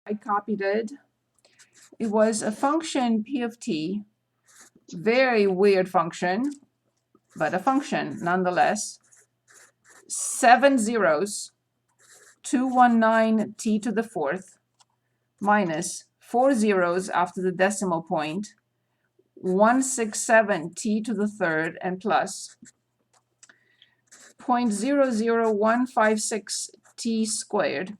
I copied it. It was a function p of t, very weird function, but a function nonetheless. 7 zeros, 219 t to the fourth, minus 4 zeros after the decimal point, 167 t to the third, and plus 0.00156 t squared,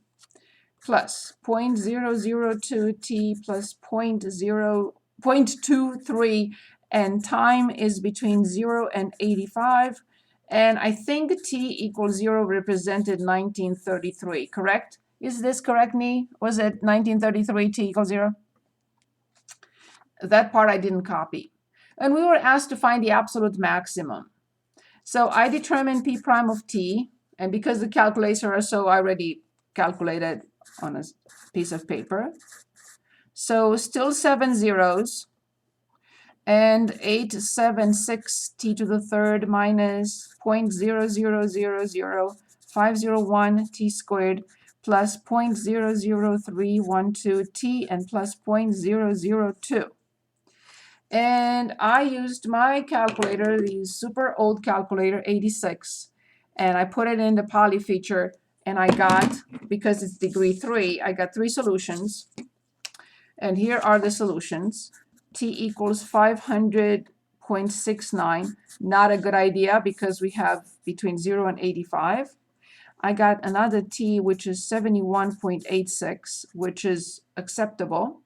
plus 0.002 t plus 0.23, and time is between 0 and 85. And I think t equals 0 represented 1933, correct? Is this correct, Nee? Was it 1933 t equals 0? That part I didn't copy. And we were asked to find the absolute maximum. So I determined p prime of t, and because the calculator are so already calculated on a piece of paper. So still 7 zeros, and 876 t to the third minus 0.0000501 t squared plus 0.00312 t and plus 0.002. And I used my calculator, the super old calculator, 86, and I put it in the poly feature, and I got, because it's degree 3, I got 3 solutions. And here are the solutions. T equals 500.69. Not a good idea because we have between 0 and 85. I got another T, which is 71.86, which is acceptable.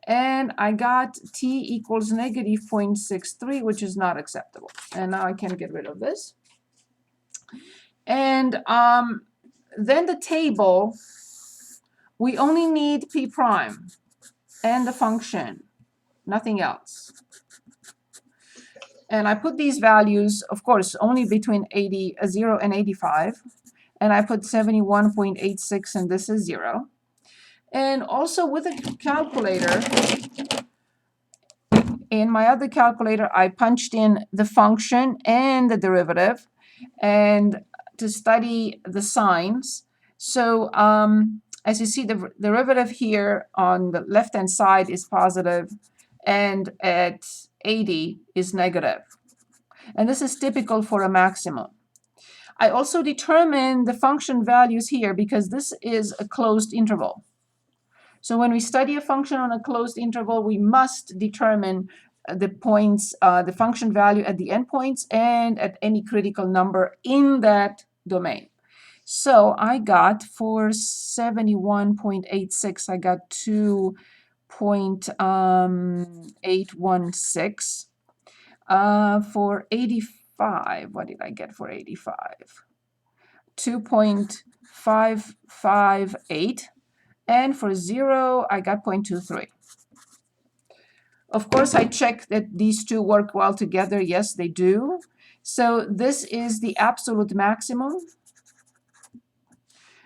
And I got t equals negative 0.63, which is not acceptable. And now I can get rid of this. And then the table, we only need p prime and the function, nothing else. And I put these values, of course, only between 0 and 85. And I put 71.86, and this is 0. And also with a calculator, in my other calculator, I punched in the function and the derivative, and to study the signs. So as you see, the derivative here on the left-hand side is positive, and at 80 is negative. And this is typical for a maximum. I also determined the function values here because this is a closed interval. So when we study a function on a closed interval, we must determine the points, the function value at the endpoints and at any critical number in that domain. So I got for 71.86, I got 2.816. For 85, what did I get for 85? 2.558. And for 0, I got 0.23. Of course, I checked that these two work well together. Yes, they do. So this is the absolute maximum.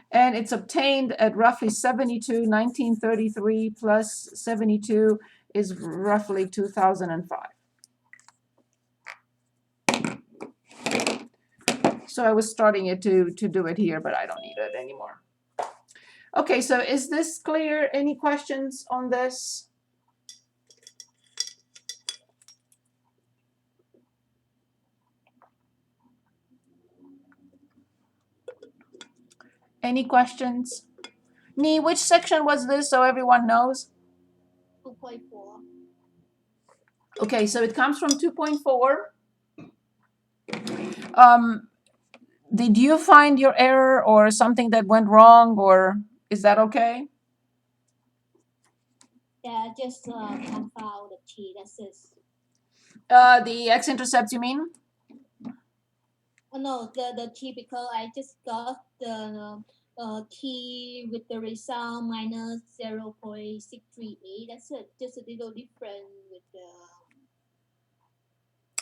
And it's obtained at roughly 72. 1933 plus 72 is roughly 2005. So I was starting it to do it here, but I don't need it anymore. Okay, so is this clear? Any questions on this? Any questions? Nee, which section was this so everyone knows? 2.4. Okay, so it comes from 2.4. Did you find your error or something that went wrong, or is that okay? Yeah, just confound the t. That's it. The x-intercept, you mean? Oh no, the t, because I just got the t with the result minus 0.638. That's it. Just a little different with the.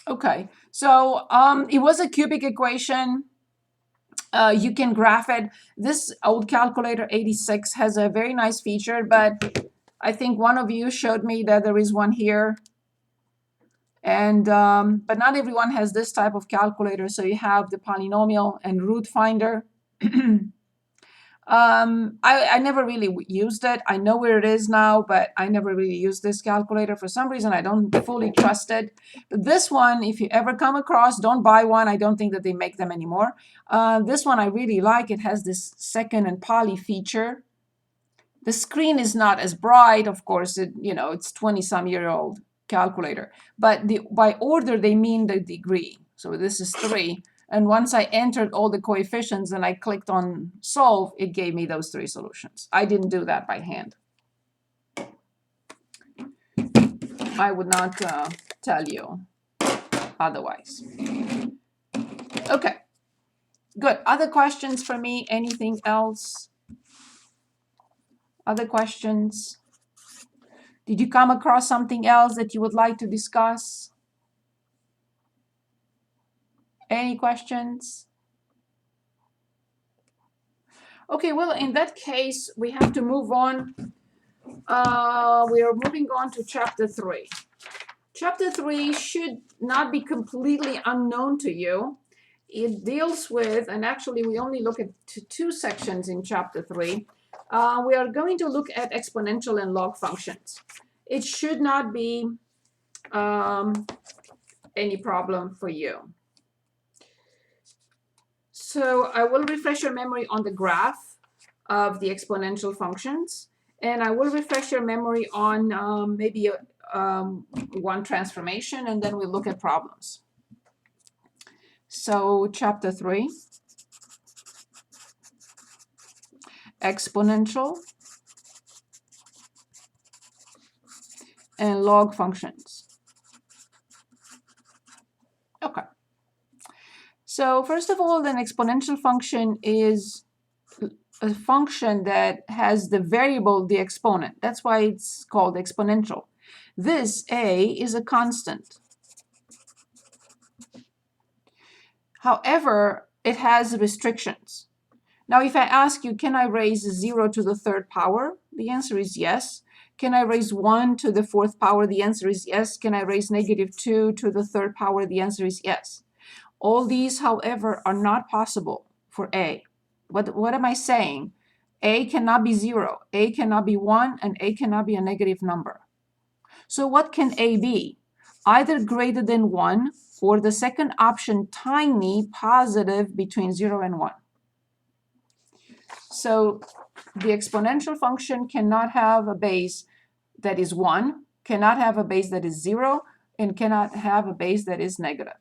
Okay, so it was a cubic equation. You can graph it. This old calculator 86 has a very nice feature, but I think one of you showed me that there is one here. And but not everyone has this type of calculator. So you have the polynomial and root finder. I never really used it. I know where it is now, but I never really used this calculator. For some reason, I don't fully trust it. But this one, if you ever come across, don't buy one. I don't think that they make them anymore. This one I really like. It has this second and poly feature. The screen is not as bright, of course. It's 20-some-year-old calculator. But by order, they mean the degree. So this is 3. And once I entered all the coefficients and I clicked on solve, it gave me those 3 solutions. I didn't do that by hand. I would not tell you otherwise. Okay, good. Other questions for me? Anything else? Other questions? Did you come across something else that you would like to discuss? Any questions? Okay, well, in that case, we have to move on. We are moving on to chapter 3. Chapter 3 should not be completely unknown to you. It deals with, and actually we only look at 2 sections in chapter 3. We are going to look at exponential and log functions. It should not be any problem for you. So I will refresh your memory on the graph of the exponential functions, and I will refresh your memory on maybe one transformation, and then we'll look at problems. So chapter 3, exponential and log functions. Okay. So first of all, an exponential function is a function that has the variable, the exponent. That's why it's called exponential. This a is a constant. However, it has restrictions. Now, if I ask you, can I raise 0 to the 3rd power? The answer is yes. Can I raise 1 to the 4th power? The answer is yes. Can I raise -2 to the 3rd power? The answer is yes. All these, however, are not possible for a. What am I saying? A cannot be 0, a cannot be 1, and a cannot be a negative number. So what can a be? Either greater than 1, or the second option, tiny, positive between 0 and 1. So the exponential function cannot have a base that is 1, cannot have a base that is 0, and cannot have a base that is negative.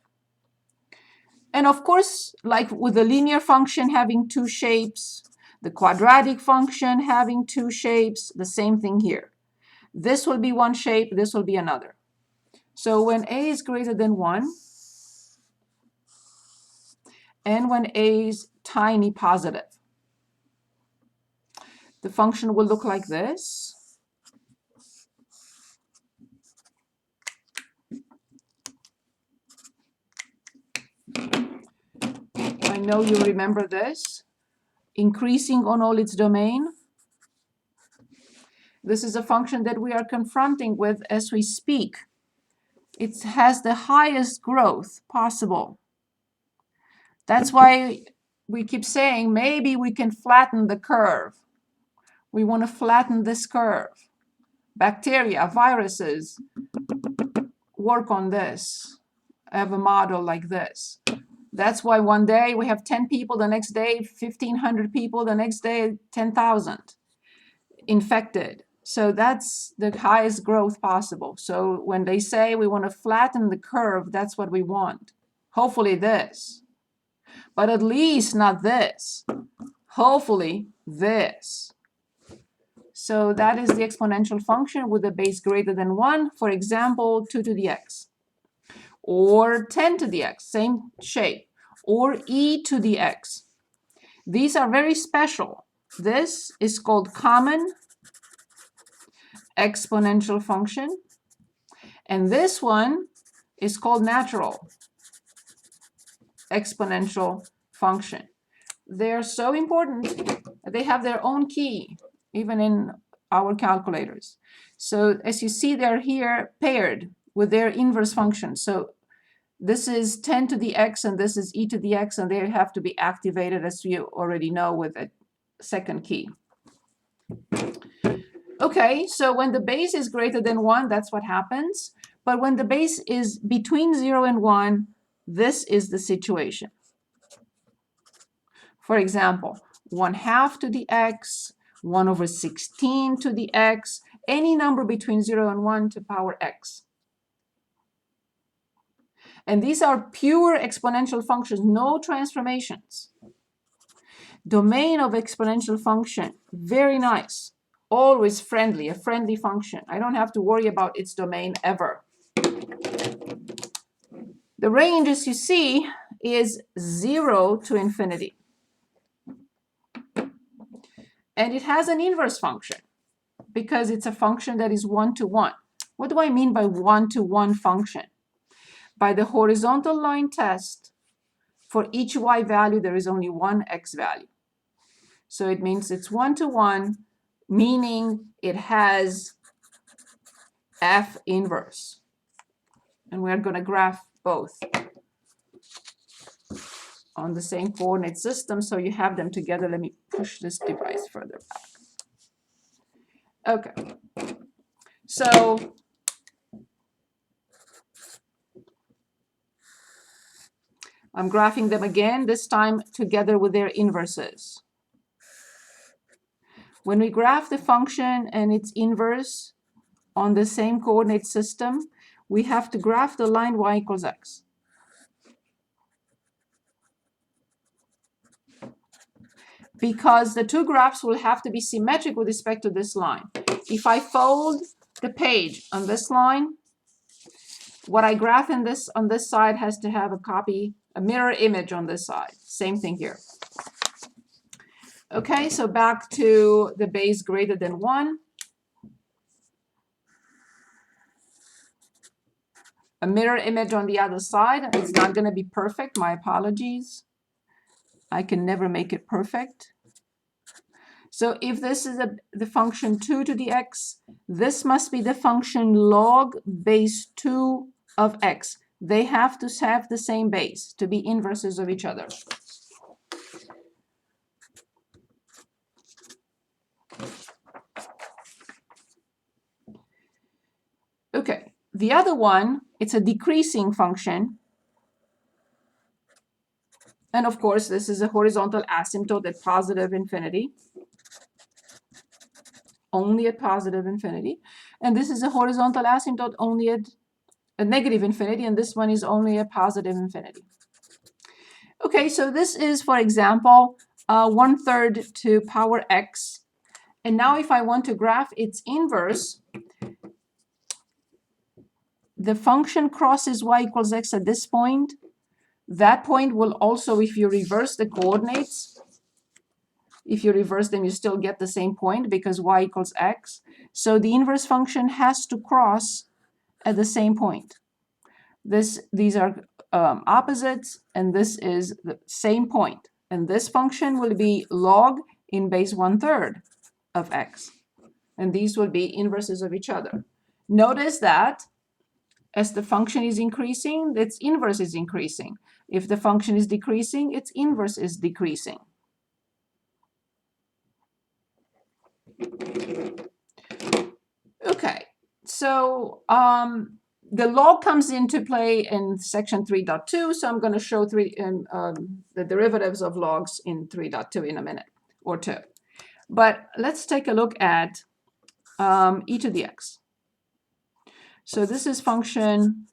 And of course, like with the linear function having 2 shapes, the quadratic function having 2 shapes, the same thing here. This will be one shape, this will be another. So when a is greater than 1, and when a is tiny positive, the function will look like this. I know you remember this. Increasing on all its domain. This is a function that we are confronting with as we speak. It has the highest growth possible. That's why we keep saying maybe we can flatten the curve. We want to flatten this curve. Bacteria, viruses work on this. I have a model like this. That's why one day we have 10 people, the next day 1,500 people, the next day 10,000 infected. So that's the highest growth possible. So when they say we want to flatten the curve, that's what we want. Hopefully this, but at least not this. Hopefully this. So that is the exponential function with a base greater than 1, for example, 2 to the x. Or 10 to the x, same shape. Or e to the x. These are very special. This is called common exponential function. And this one is called natural exponential function. They're so important. They have their own key, even in our calculators. So as you see, they're here paired with their inverse function. So this is 10 to the x, and this is e to the x, and they have to be activated, as you already know, with second key. Okay, so when the base is greater than 1, that's what happens. But when the base is between 0 and 1, this is the situation. For example, 1/2 to the x, 1/16 to the x, any number between 0 and 1 to power x. And these are pure exponential functions, no transformations. Domain of exponential function, very nice. Always friendly, a friendly function. I don't have to worry about its domain ever. The range, as you see, is 0 to infinity. And it has an inverse function because it's a function that is 1 to 1. What do I mean by 1 to 1 function? By the horizontal line test, for each y value, there is only one x value. So it means it's 1 to 1, meaning it has f inverse. And we're going to graph both on the same coordinate system, so you have them together. Let me push this device further back. Okay. So I'm graphing them again, this time together with their inverses. When we graph the function and its inverse on the same coordinate system, we have to graph the line y equals x. Because the two graphs will have to be symmetric with respect to this line. If I fold the page on this line, what I graph in this on this side has to have a mirror image on this side. Same thing here. Okay, so back to the base greater than 1. A mirror image on the other side. It's not going to be perfect. My apologies. I can never make it perfect. So if this is the function 2 to the x, this must be the function log base 2 of x. They have to have the same base to be inverses of each other. Okay, the other one, it's a decreasing function. And of course, this is a horizontal asymptote at positive infinity. Only at positive infinity. And this is a horizontal asymptote only at a negative infinity, and this one is only a positive infinity. Okay, so this is, for example, 1/3 to power x. And now if I want to graph its inverse, the function crosses y equals x at this point. That point will also, if you reverse the coordinates, if you reverse them, you still get the same point because y equals x. So the inverse function has to cross at the same point. These are opposites, and this is the same point. And this function will be log in base 1/3 of x. And these will be inverses of each other. Notice that as the function is increasing, its inverse is increasing. If the function is decreasing, its inverse is decreasing. Okay, so the log comes into play in section 3.2, so I'm going to show the derivatives of logs in 3.2 in a minute or two. But let's take a look at e to the x. So this is function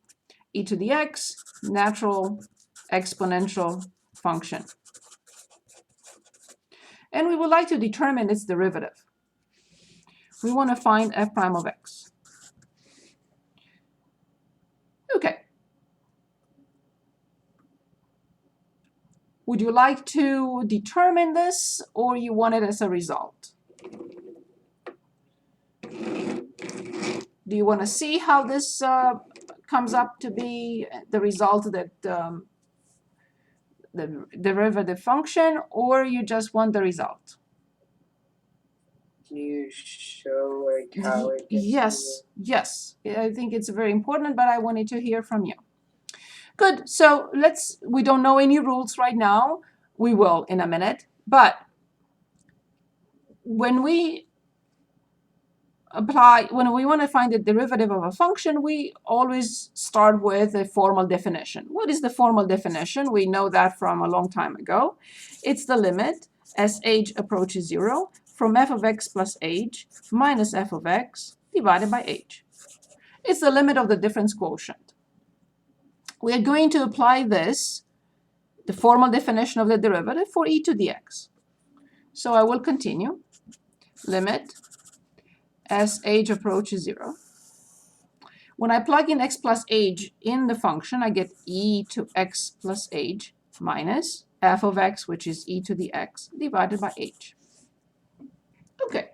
e to the x, natural exponential function. And we would like to determine its derivative. We want to find f prime of x. Okay. Would you like to determine this, or you want it as a result? Do you want to see how this comes up to be the result that the derivative function, or you just want the result? Can you show like how it gets Yes. I think it's very important, but I wanted to hear from you. Good. So we don't know any rules right now. We will in a minute, but when we want to find the derivative of a function, we always start with a formal definition. What is the formal definition? We know that from a long time ago. It's the limit as h approaches 0 from f of x plus h minus f of x divided by h. It's the limit of the difference quotient. We are going to apply this, the formal definition of the derivative, for e to the x. So I will continue. Limit as h approaches 0. When I plug in x plus h in the function, I get e to x plus h minus f of x, which is e to the x, divided by h. Okay.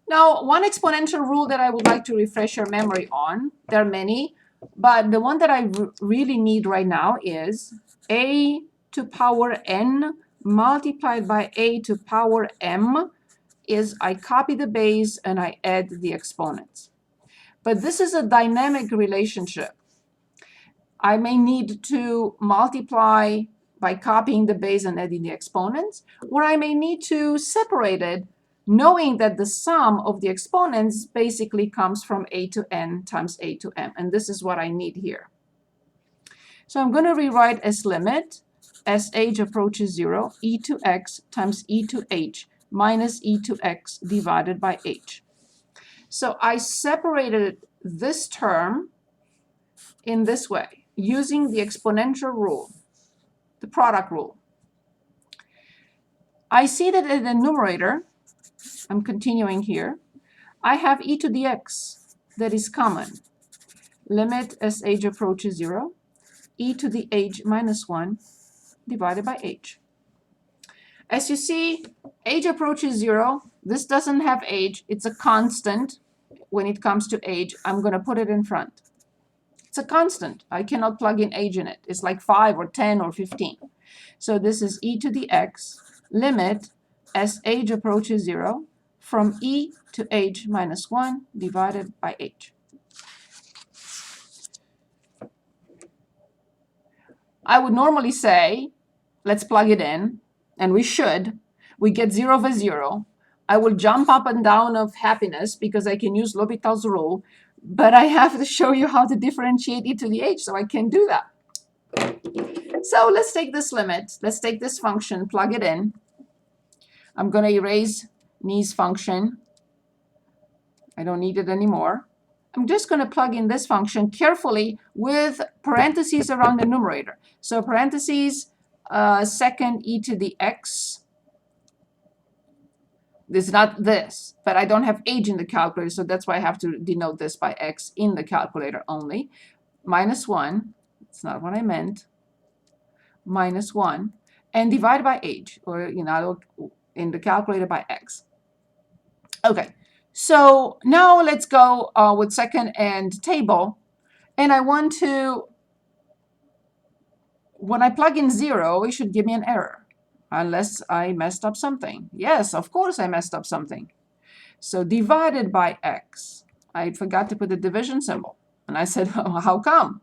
Now, one exponential rule that I would like to refresh your memory on, there are many, but the one that I really need right now is a to power n multiplied by a to power m is I copy the base and I add the exponents. But this is a dynamic relationship. I may need to multiply by copying the base and adding the exponents, or I may need to separate it, knowing that the sum of the exponents basically comes from a to n times a to m. And this is what I need here. So I'm going to rewrite as limit as h approaches 0, e to x times e to h minus e to x divided by h. So I separated this term in this way, using the exponential rule, the product rule. I see that in the numerator, I'm continuing here, I have e to the x that is common. Limit as h approaches 0, e to the h minus 1 divided by h. As you see, h approaches 0. This doesn't have h. It's a constant. When it comes to h, I'm going to put it in front. It's a constant. I cannot plug in h in it. It's like 5 or 10 or 15. So this is e to the x, limit as h approaches 0 from e to h minus 1 divided by h. I would normally say, let's plug it in, and we should. We get 0 over 0. I will jump up and down of happiness because I can use L'Hopital's rule, but I have to show you how to differentiate e to the h, so I can do that. So let's take this limit. Let's take this function, plug it in. I'm going to erase Ni's function. I don't need it anymore. I'm just going to plug in this function carefully with parentheses around the numerator. So parentheses, second e to the x. This is not this, but I don't have h in the calculator, so that's why I have to denote this by x in the calculator only. Minus 1, that's not what I meant, minus 1, and divide by h, or in the calculator by x. Okay, so now let's go with second and table, and I want to, when I plug in 0, it should give me an error. Unless I messed up something. Yes, of course I messed up something. So divided by x. I forgot to put the division symbol. And I said, oh, how come?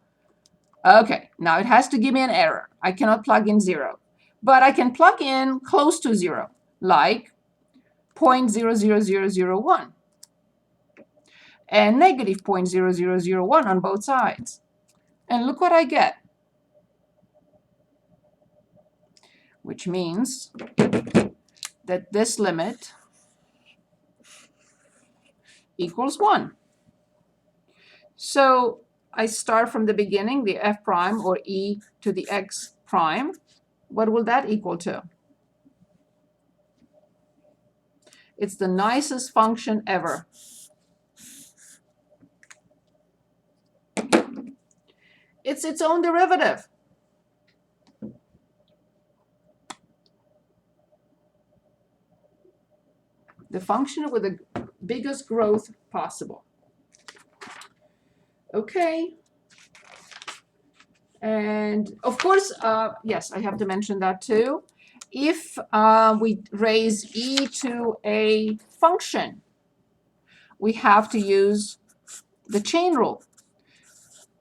Okay, now it has to give me an error. I cannot plug in 0. But I can plug in close to 0, like 0.00001. And negative 0.0001 on both sides. And look what I get. Which means that this limit equals 1. So I start from the beginning, the f prime, or e to the x prime. What will that equal to? It's the nicest function ever. It's its own derivative. The function with the biggest growth possible. Okay. And of course, yes, I have to mention that too. If we raise e to a function, we have to use the chain rule.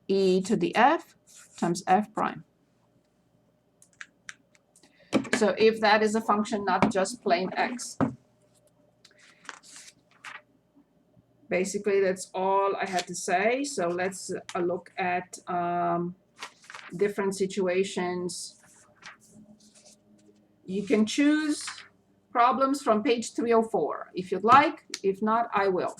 E to the f times f prime. So if that is a function, not just plain x. basically that's all I had to say. So let's look at different situations. You can choose problems from page 304 if you'd like. If not, I will.